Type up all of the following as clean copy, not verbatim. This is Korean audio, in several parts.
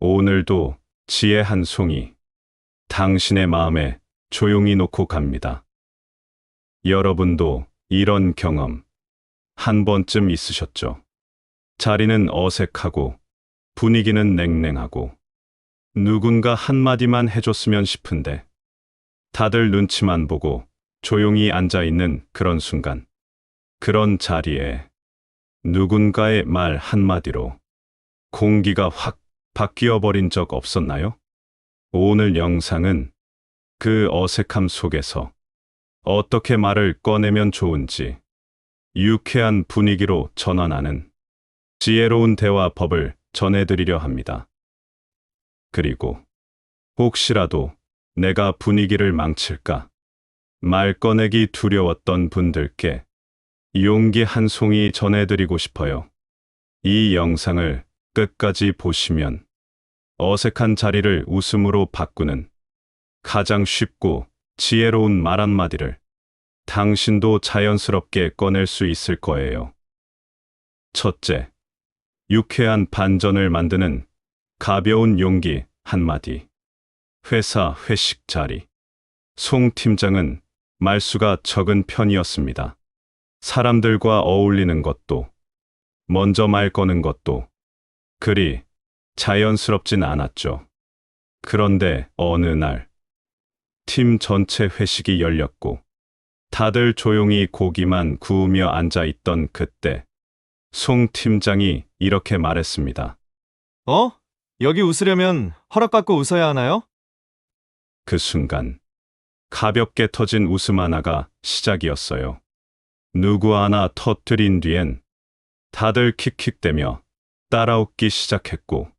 오늘도 지혜 한 송이 당신의 마음에 조용히 놓고 갑니다. 여러분도 이런 경험 한 번쯤 있으셨죠? 자리는 어색하고 분위기는 냉랭하고 누군가 한마디만 해줬으면 싶은데 다들 눈치만 보고 조용히 앉아 있는 그런 순간, 그런 자리에 누군가의 말 한마디로 공기가 확 바뀌어 버린 적 없었나요? 오늘 영상은 그 어색함 속에서 어떻게 말을 꺼내면 좋은지 유쾌한 분위기로 전환하는 지혜로운 대화 법을 전해드리려 합니다. 그리고 혹시라도 내가 분위기를 망칠까 말 꺼내기 두려웠던 분들께 용기 한 송이 전해드리고 싶어요. 이 영상을 끝까지 보시면 어색한 자리를 웃음으로 바꾸는 가장 쉽고 지혜로운 말 한마디를 당신도 자연스럽게 꺼낼 수 있을 거예요. 첫째, 유쾌한 반전을 만드는 가벼운 용기 한마디. 회사 회식 자리. 송 팀장은 말수가 적은 편이었습니다. 사람들과 어울리는 것도, 먼저 말 거는 것도 그리 자연스럽진 않았죠. 그런데 어느 날, 팀 전체 회식이 열렸고, 다들 조용히 고기만 구우며 앉아 있던 그때, 송 팀장이 이렇게 말했습니다. 여기 웃으려면 허락받고 웃어야 하나요? 그 순간, 가볍게 터진 웃음 하나가 시작이었어요. 누구 하나 터뜨린 뒤엔 다들 킥킥대며 따라웃기 시작했고,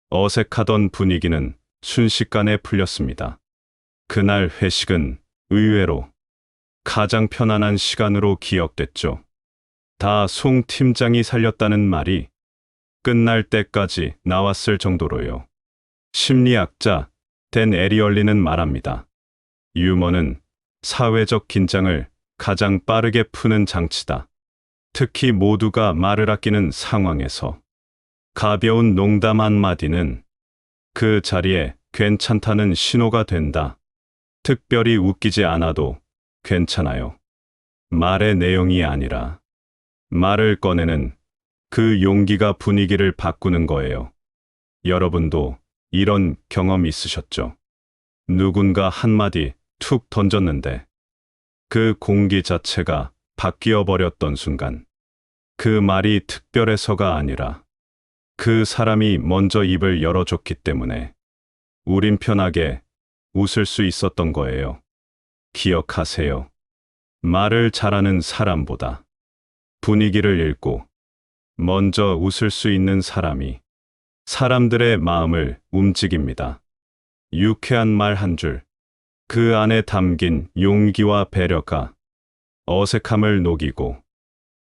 어색하던 분위기는 순식간에 풀렸습니다. 그날 회식은 의외로 가장 편안한 시간으로 기억됐죠. 다 송 팀장이 살렸다는 말이 끝날 때까지 나왔을 정도로요. 심리학자 댄 에리얼리는 말합니다. 유머는 사회적 긴장을 가장 빠르게 푸는 장치다. 특히 모두가 말을 아끼는 상황에서 가벼운 농담 한마디는 그 자리에 괜찮다는 신호가 된다. 특별히 웃기지 않아도 괜찮아요. 말의 내용이 아니라 말을 꺼내는 그 용기가 분위기를 바꾸는 거예요. 여러분도 이런 경험 있으셨죠? 누군가 한마디 툭 던졌는데 그 공기 자체가 바뀌어 버렸던 순간, 그 말이 특별해서가 아니라 그 사람이 먼저 입을 열어줬기 때문에 우린 편하게 웃을 수 있었던 거예요. 기억하세요. 말을 잘하는 사람보다 분위기를 읽고 먼저 웃을 수 있는 사람이 사람들의 마음을 움직입니다. 유쾌한 말 한 줄, 그 안에 담긴 용기와 배려가 어색함을 녹이고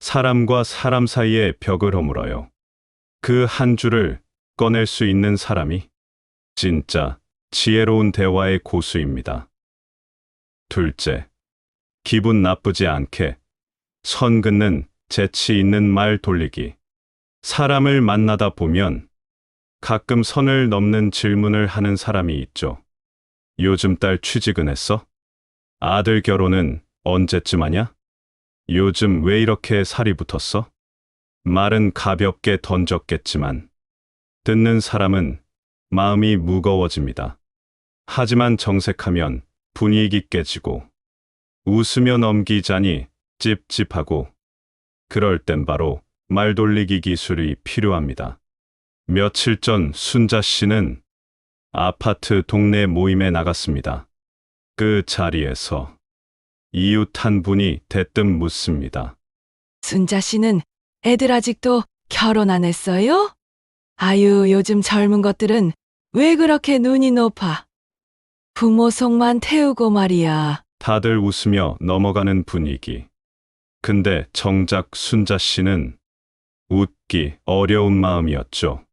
사람과 사람 사이의 벽을 허물어요. 그 한 줄을 꺼낼 수 있는 사람이 진짜 지혜로운 대화의 고수입니다. 둘째, 기분 나쁘지 않게 선 긋는 재치 있는 말 돌리기. 사람을 만나다 보면 가끔 선을 넘는 질문을 하는 사람이 있죠. 요즘 딸 취직은 했어? 아들 결혼은 언제쯤 하냐? 요즘 왜 이렇게 살이 붙었어? 말은 가볍게 던졌겠지만 듣는 사람은 마음이 무거워집니다. 하지만 정색하면 분위기 깨지고 웃으며 넘기자니 찝찝하고, 그럴 땐 바로 말 돌리기 기술이 필요합니다. 며칠 전 순자 씨는 아파트 동네 모임에 나갔습니다. 그 자리에서 이웃 한 분이 대뜸 묻습니다. 순자 씨는 애들 아직도 결혼 안 했어요? 아유, 요즘 젊은 것들은 왜 그렇게 눈이 높아? 부모 속만 태우고 말이야. 다들 웃으며 넘어가는 분위기. 근데 정작 순자 씨는 웃기 어려운 마음이었죠.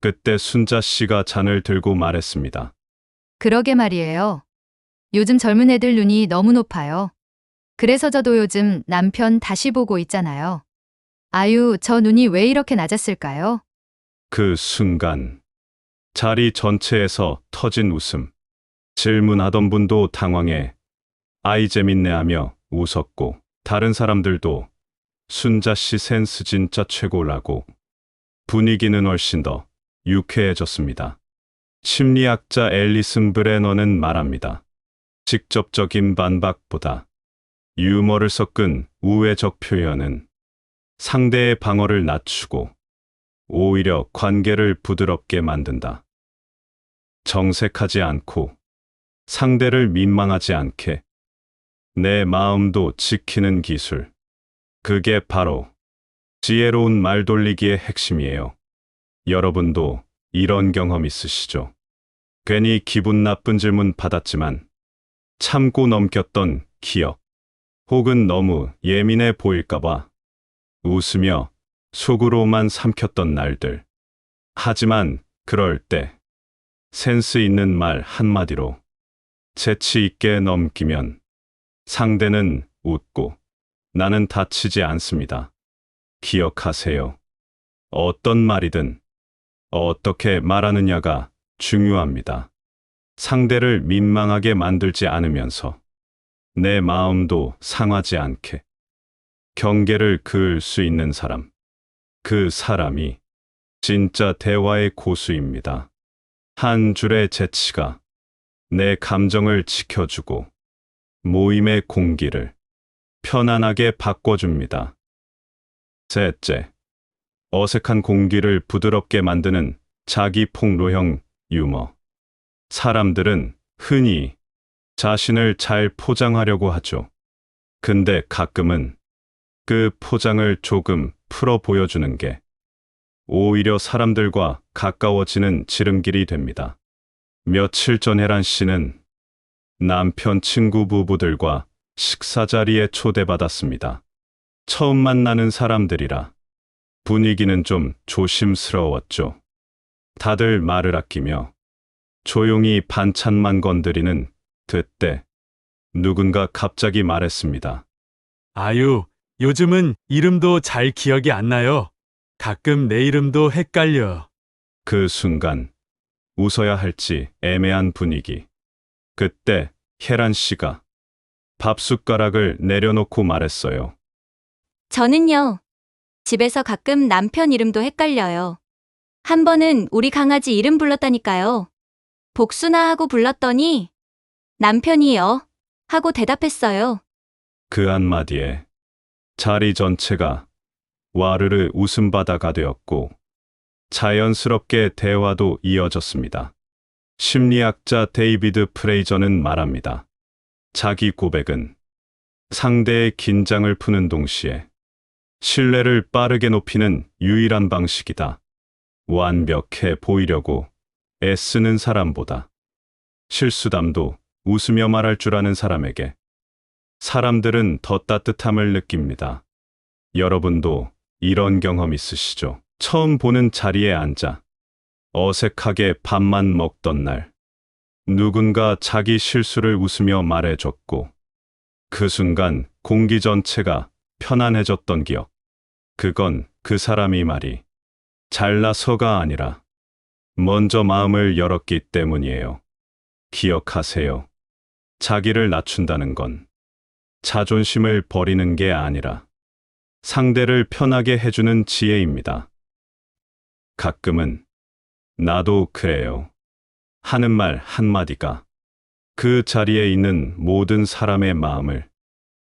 그때 순자 씨가 잔을 들고 말했습니다. 그러게 말이에요. 요즘 젊은 애들 눈이 너무 높아요. 그래서 저도 요즘 남편 다시 보고 있잖아요. 아유, 저 눈이 왜 이렇게 낮았을까요? 그 순간 자리 전체에서 터진 웃음. 질문하던 분도 당황해 아이 재밌네 하며 웃었고, 다른 사람들도 순자 씨 센스 진짜 최고라고. 분위기는 훨씬 더 유쾌해졌습니다. 심리학자 앨리슨 브레너는 말합니다. 직접적인 반박보다 유머를 섞은 우회적 표현은 상대의 방어를 낮추고 오히려 관계를 부드럽게 만든다. 정색하지 않고 상대를 민망하지 않게 내 마음도 지키는 기술. 그게 바로 지혜로운 말 돌리기의 핵심이에요. 여러분도 이런 경험 있으시죠? 괜히 기분 나쁜 질문 받았지만 참고 넘겼던 기억, 혹은 너무 예민해 보일까봐 웃으며 속으로만 삼켰던 날들. 하지만 그럴 때 센스 있는 말 한마디로 재치 있게 넘기면 상대는 웃고 나는 다치지 않습니다. 기억하세요. 어떤 말이든 어떻게 말하느냐가 중요합니다. 상대를 민망하게 만들지 않으면서 내 마음도 상하지 않게 경계를 그을 수 있는 사람. 그 사람이 진짜 대화의 고수입니다. 한 줄의 재치가 내 감정을 지켜주고 모임의 공기를 편안하게 바꿔줍니다. 셋째, 어색한 공기를 부드럽게 만드는 자기 폭로형 유머. 사람들은 흔히 자신을 잘 포장하려고 하죠. 근데 가끔은 그 포장을 조금 풀어 보여주는 게 오히려 사람들과 가까워지는 지름길이 됩니다. 며칠 전 혜란 씨는 남편 친구 부부들과 식사 자리에 초대받았습니다. 처음 만나는 사람들이라 분위기는 좀 조심스러웠죠. 다들 말을 아끼며 조용히 반찬만 건드리는 그때 누군가 갑자기 말했습니다. 아유, 요즘은 이름도 잘 기억이 안 나요. 가끔 내 이름도 헷갈려. 그 순간 웃어야 할지 애매한 분위기. 그때 혜란 씨가 밥 숟가락을 내려놓고 말했어요. 저는요, 집에서 가끔 남편 이름도 헷갈려요. 한 번은 우리 강아지 이름 불렀다니까요. 복순아 하고 불렀더니 남편이요 하고 대답했어요. 그 한마디에 자리 전체가 와르르 웃음바다가 되었고 자연스럽게 대화도 이어졌습니다. 심리학자 데이비드 프레이저는 말합니다. 자기 고백은 상대의 긴장을 푸는 동시에 신뢰를 빠르게 높이는 유일한 방식이다. 완벽해 보이려고 애쓰는 사람보다 실수담도 웃으며 말할 줄 아는 사람에게 사람들은 더 따뜻함을 느낍니다. 여러분도 이런 경험 있으시죠? 처음 보는 자리에 앉아 어색하게 밥만 먹던 날, 누군가 자기 실수를 웃으며 말해줬고, 그 순간 공기 전체가 편안해졌던 기억. 그건 그 사람이 말이 잘나서가 아니라 먼저 마음을 열었기 때문이에요. 기억하세요. 자기를 낮춘다는 건 자존심을 버리는 게 아니라 상대를 편하게 해주는 지혜입니다. 가끔은 나도 그래요 하는 말 한마디가 그 자리에 있는 모든 사람의 마음을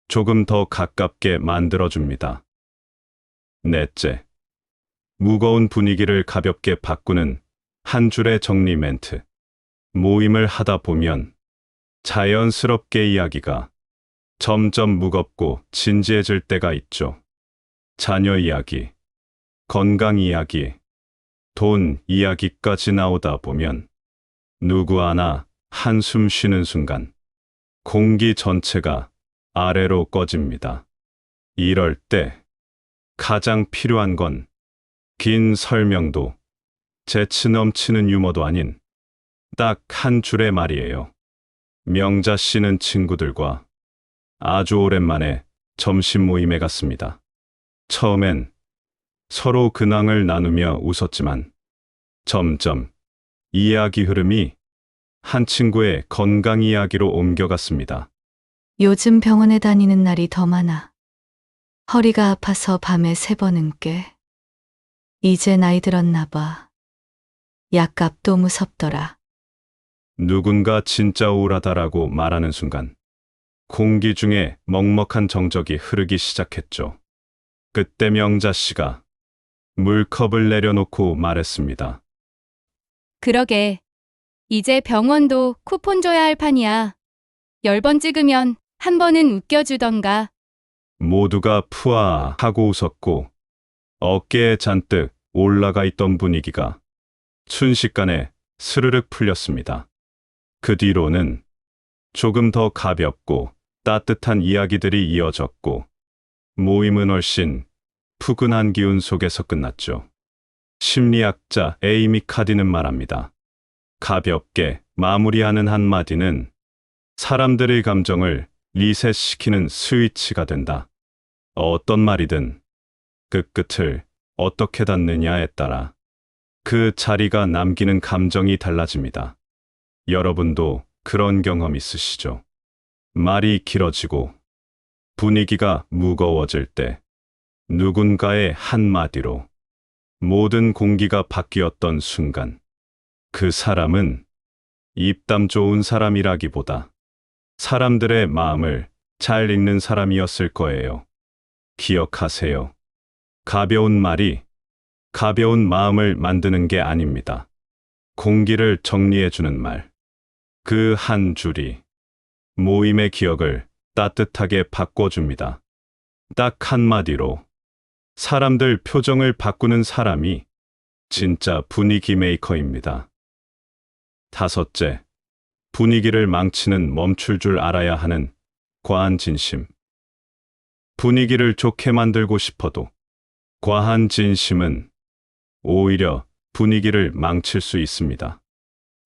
조금 더 가깝게 만들어줍니다. 넷째, 무거운 분위기를 가볍게 바꾸는 한 줄의 정리 멘트. 모임을 하다 보면 자연스럽게 이야기가 점점 무겁고 진지해질 때가 있죠. 자녀 이야기, 건강 이야기, 돈 이야기까지 나오다 보면 누구 하나 한숨 쉬는 순간 공기 전체가 아래로 꺼집니다. 이럴 때 가장 필요한 건 긴 설명도 재치 넘치는 유머도 아닌 딱 한 줄의 말이에요. 명자 씨는 친구들과 아주 오랜만에 점심 모임에 갔습니다. 처음엔 서로 근황을 나누며 웃었지만 점점 이야기 흐름이 한 친구의 건강 이야기로 옮겨갔습니다. 요즘 병원에 다니는 날이 더 많아. 허리가 아파서 밤에 3번은 깨. 이제 나이 들었나 봐. 약값도 무섭더라. 누군가 진짜 우울하다라고 말하는 순간 공기 중에 먹먹한 정적이 흐르기 시작했죠. 그때 명자 씨가 물컵을 내려놓고 말했습니다. 그러게. 이제 병원도 쿠폰 줘야 할 판이야. 10번 찍으면 한 번은 웃겨주던가. 모두가 푸아 하고 웃었고 어깨에 잔뜩 올라가 있던 분위기가 순식간에 스르륵 풀렸습니다. 그 뒤로는 조금 더 가볍고 따뜻한 이야기들이 이어졌고 모임은 훨씬 푸근한 기운 속에서 끝났죠. 심리학자 에이미 카디는 말합니다. 가볍게 마무리하는 한마디는 사람들의 감정을 리셋시키는 스위치가 된다. 어떤 말이든 그 끝을 어떻게 닫느냐에 따라 그 자리가 남기는 감정이 달라집니다. 여러분도 그런 경험 있으시죠? 말이 길어지고 분위기가 무거워질 때 누군가의 한마디로 모든 공기가 바뀌었던 순간 그 사람은 입담 좋은 사람이라기보다 사람들의 마음을 잘 읽는 사람이었을 거예요. 기억하세요. 가벼운 말이 가벼운 마음을 만드는 게 아닙니다. 공기를 정리해주는 말. 그 한 줄이 모임의 기억을 따뜻하게 바꿔줍니다. 딱 한마디로 사람들 표정을 바꾸는 사람이 진짜 분위기 메이커입니다. 5째, 분위기를 망치는 멈출 줄 알아야 하는 과한 진심. 분위기를 좋게 만들고 싶어도 과한 진심은 오히려 분위기를 망칠 수 있습니다.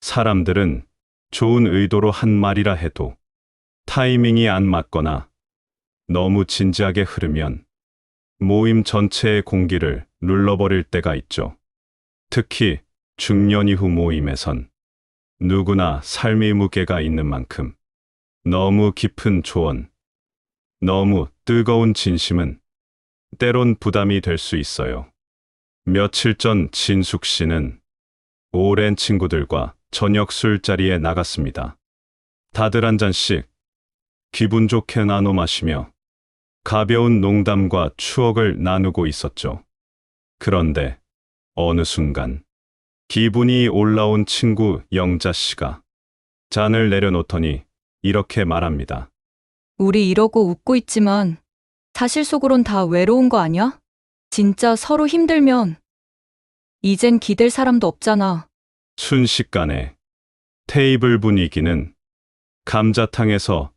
사람들은 좋은 의도로 한 말이라 해도 타이밍이 안 맞거나 너무 진지하게 흐르면 모임 전체의 공기를 눌러버릴 때가 있죠. 특히 중년 이후 모임에선 누구나 삶의 무게가 있는 만큼 너무 깊은 조언, 너무 뜨거운 진심은 때론 부담이 될 수 있어요. 며칠 전 진숙 씨는 오랜 친구들과 저녁 술자리에 나갔습니다. 다들 한 잔씩 기분 좋게 나눠 마시며 가벼운 농담과 추억을 나누고 있었죠. 그런데 어느 순간 기분이 올라온 친구 영자 씨가 잔을 내려놓더니 이렇게 말합니다. 우리 이러고 웃고 있지만 사실 속으론 다 외로운 거 아니야? 진짜 서로 힘들면 이젠 기댈 사람도 없잖아. 순식간에 테이블 분위기는 감자탕에서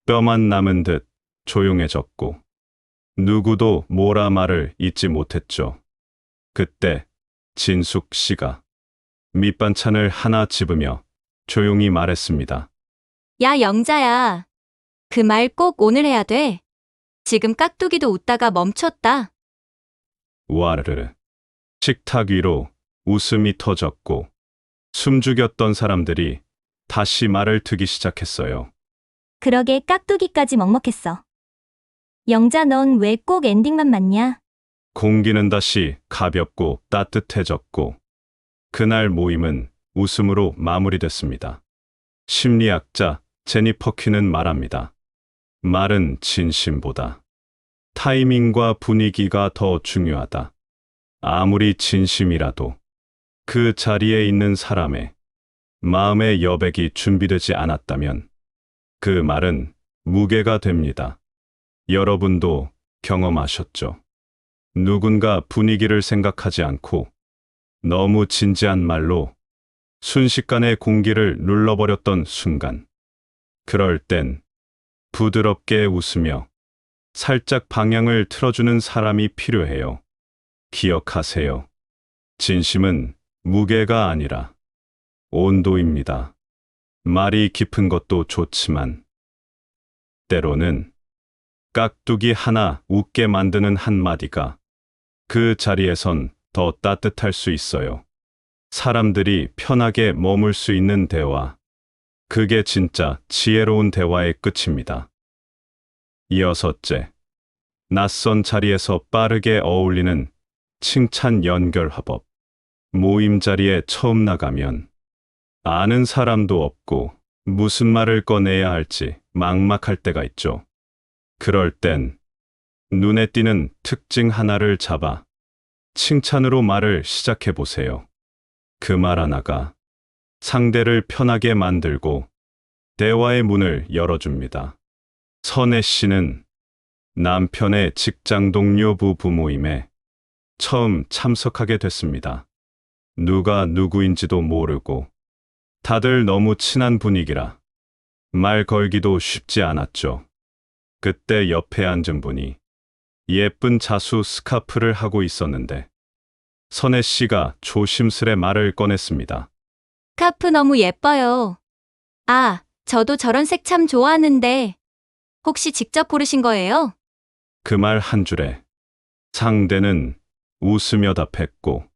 뼈만 남은 듯 조용해졌고 누구도 뭐라 말을 잇지 못했죠. 그때 진숙 씨가 밑반찬을 하나 집으며 조용히 말했습니다. 야, 영자야. 그 말 꼭 오늘 해야 돼. 지금 깍두기도 웃다가 멈췄다. 와르르. 식탁 위로 웃음이 터졌고 숨죽였던 사람들이 다시 말을 트기 시작했어요. 그러게 깍두기까지 먹먹했어. 영자 넌 왜 꼭 엔딩만 맞냐? 공기는 다시 가볍고 따뜻해졌고 그날 모임은 웃음으로 마무리됐습니다. 심리학자 제니퍼 퀸은 말합니다. 말은 진심보다 타이밍과 분위기가 더 중요하다. 아무리 진심이라도 그 자리에 있는 사람의 마음의 여백이 준비되지 않았다면 그 말은 무게가 됩니다. 여러분도 경험하셨죠? 누군가 분위기를 생각하지 않고 너무 진지한 말로 순식간에 공기를 눌러버렸던 순간. 그럴 땐 부드럽게 웃으며 살짝 방향을 틀어주는 사람이 필요해요. 기억하세요. 진심은 무게가 아니라 온도입니다. 말이 깊은 것도 좋지만 때로는 깍두기 하나 웃게 만드는 한마디가 그 자리에선 더 따뜻할 수 있어요. 사람들이 편하게 머물 수 있는 대화. 그게 진짜 지혜로운 대화의 끝입니다. 여섯째, 낯선 자리에서 빠르게 어울리는 칭찬 연결 화법. 모임 자리에 처음 나가면 아는 사람도 없고 무슨 말을 꺼내야 할지 막막할 때가 있죠. 그럴 땐 눈에 띄는 특징 하나를 잡아 칭찬으로 말을 시작해 보세요. 그 말 하나가 상대를 편하게 만들고 대화의 문을 열어줍니다. 선혜 씨는 남편의 직장 동료 부부 모임에 처음 참석하게 됐습니다. 누가 누구인지도 모르고 다들 너무 친한 분위기라 말 걸기도 쉽지 않았죠. 그때 옆에 앉은 분이 예쁜 자수 스카프를 하고 있었는데 선혜 씨가 조심스레 말을 꺼냈습니다. 스카프 너무 예뻐요. 아, 저도 저런 색 참 좋아하는데 혹시 직접 고르신 거예요? 그 말 한 줄에 상대는 웃으며 답했고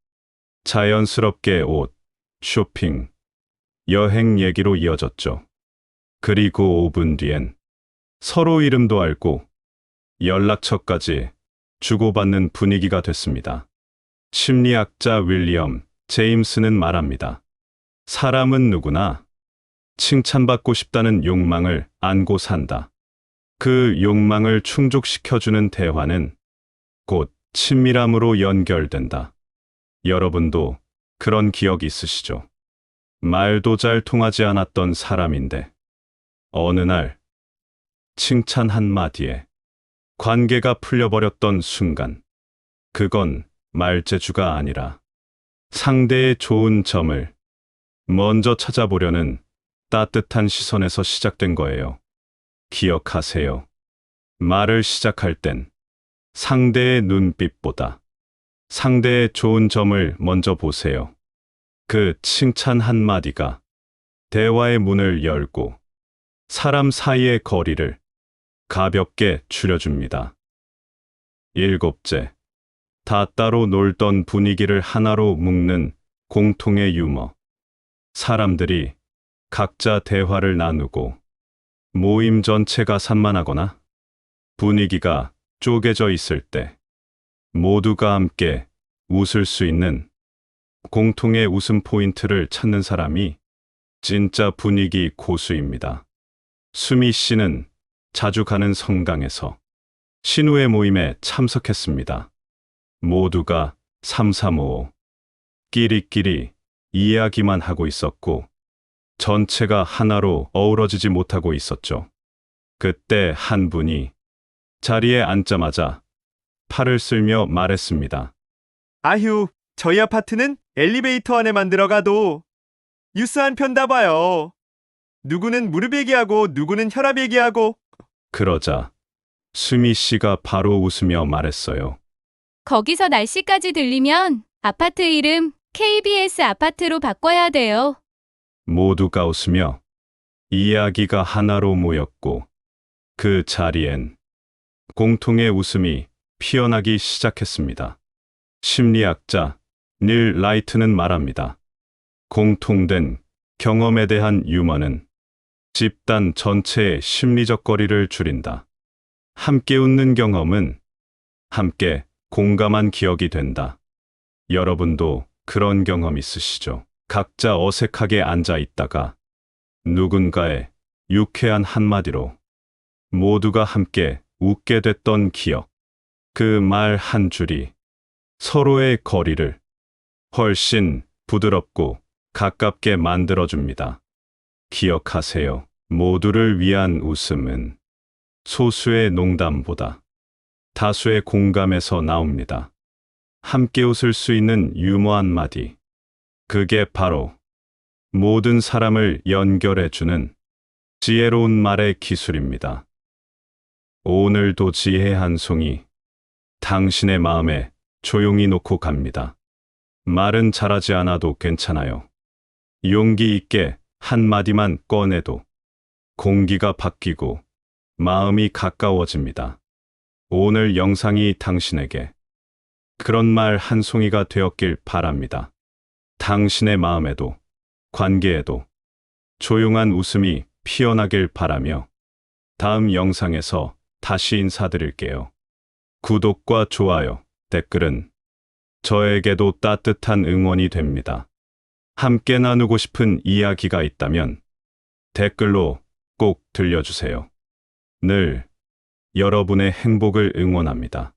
자연스럽게 옷, 쇼핑, 여행 얘기로 이어졌죠. 그리고 5분 뒤엔 서로 이름도 알고 연락처까지 주고받는 분위기가 됐습니다. 심리학자 윌리엄 제임스는 말합니다. 사람은 누구나 칭찬받고 싶다는 욕망을 안고 산다. 그 욕망을 충족시켜주는 대화는 곧 친밀함으로 연결된다. 여러분도 그런 기억 있으시죠? 말도 잘 통하지 않았던 사람인데 어느 날 칭찬 한마디에 관계가 풀려버렸던 순간, 그건 말재주가 아니라 상대의 좋은 점을 먼저 찾아보려는 따뜻한 시선에서 시작된 거예요. 기억하세요. 말을 시작할 땐 상대의 눈빛보다 상대의 좋은 점을 먼저 보세요. 그 칭찬 한마디가 대화의 문을 열고 사람 사이의 거리를 가볍게 줄여줍니다. 일곱째, 다 따로 놀던 분위기를 하나로 묶는 공통의 유머. 사람들이 각자 대화를 나누고 모임 전체가 산만하거나 분위기가 쪼개져 있을 때 모두가 함께 웃을 수 있는 공통의 웃음 포인트를 찾는 사람이 진짜 분위기 고수입니다. 수미 씨는 자주 가는 성당에서 신우의 모임에 참석했습니다. 모두가 삼삼오오 끼리끼리 이야기만 하고 있었고 전체가 하나로 어우러지지 못하고 있었죠. 그때 한 분이 자리에 앉자마자 팔을 쓸며 말했습니다. 아휴, 저희 아파트는 엘리베이터 안에만 들어가도 뉴스 한 편 다 봐요. 누구는 무릎 얘기하고 누구는 혈압 얘기하고. 그러자 수미 씨가 바로 웃으며 말했어요. 거기서 날씨까지 들리면 아파트 이름 KBS 아파트로 바꿔야 돼요. 모두가 웃으며 이야기가 하나로 모였고 그 자리엔 공통의 웃음이 피어나기 시작했습니다. 심리학자 닐 라이트는 말합니다. 공통된 경험에 대한 유머는 집단 전체의 심리적 거리를 줄인다. 함께 웃는 경험은 함께 공감한 기억이 된다. 여러분도 그런 경험 있으시죠? 각자 어색하게 앉아 있다가 누군가의 유쾌한 한마디로 모두가 함께 웃게 됐던 기억. 그 말 한 줄이 서로의 거리를 훨씬 부드럽고 가깝게 만들어줍니다. 기억하세요. 모두를 위한 웃음은 소수의 농담보다 다수의 공감에서 나옵니다. 함께 웃을 수 있는 유머 한마디. 그게 바로 모든 사람을 연결해주는 지혜로운 말의 기술입니다. 오늘도 지혜 한 송이 당신의 마음에 조용히 놓고 갑니다. 말은 잘하지 않아도 괜찮아요. 용기 있게 한마디만 꺼내도 공기가 바뀌고 마음이 가까워집니다. 오늘 영상이 당신에게 그런 말 한 송이가 되었길 바랍니다. 당신의 마음에도 관계에도 조용한 웃음이 피어나길 바라며 다음 영상에서 다시 인사드릴게요. 구독과 좋아요, 댓글은 저에게도 따뜻한 응원이 됩니다. 함께 나누고 싶은 이야기가 있다면 댓글로 꼭 들려주세요. 늘 여러분의 행복을 응원합니다.